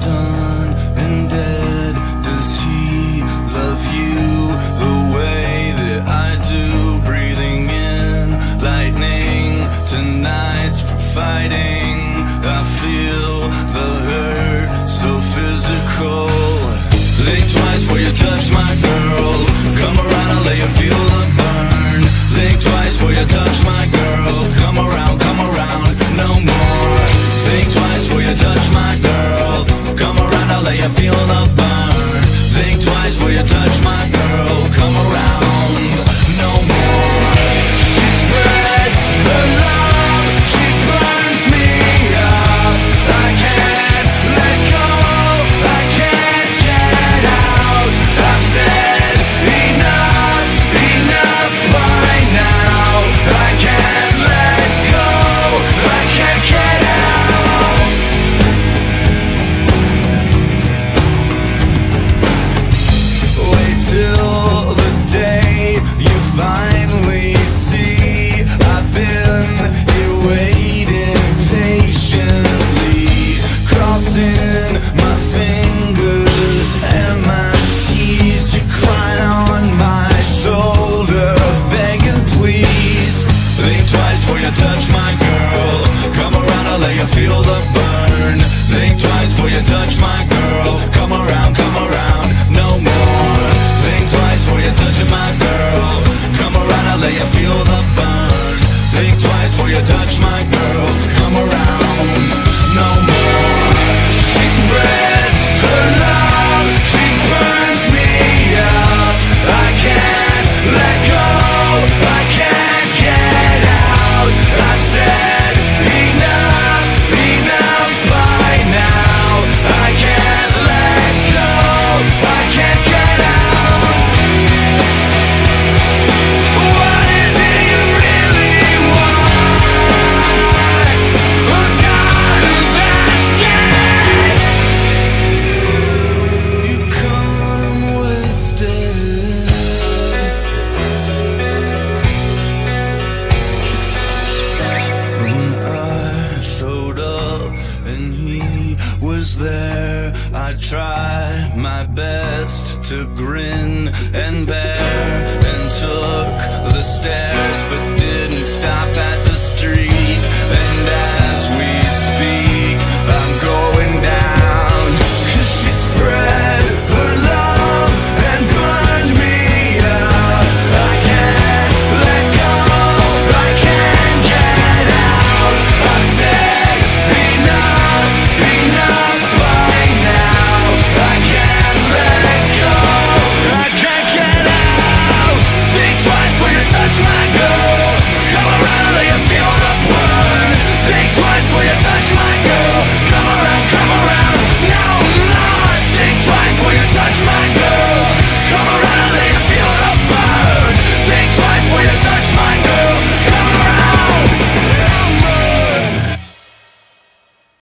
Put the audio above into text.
son and dead, does he love you the way that I do? Breathing in lightning, tonight's for fighting. I feel the hurt so physical. Think twice before you touch my girl. Come around and let you feel the burn. Think twice before you touch my girl. Come around, no more. Think twice before you touch my girl. Come around, I'll let you feel the burn. Think twice before you touch my girl. Come around, no more. She spreads her love, she burns me up. I can't let go, I can't get out. I've said enough, enough by now. I can't let go, I can't get out. Wait till the day you finally see I've been here waiting patiently, crossing my fingers and my teeth. You're crying on my shoulder, begging please. Think twice before you touch my girl. Come around, I'll let you feel the burn. Think twice before you touch my girl. Come around, no more. Think twice before you touch my girl. Come around, I'll let you feel the burn. Think twice before you touch my girl. Come around, no more. She spreads her love, she burns me up. I can't let go, I can't get out. I've said enough, enough by now. I can't let go, I can't get out. What is it you really want? I'm tired of asking. You come wasted. When I showed up and he was there, I tried my best to grin and bear, and took the stairs but didn't stop at the street.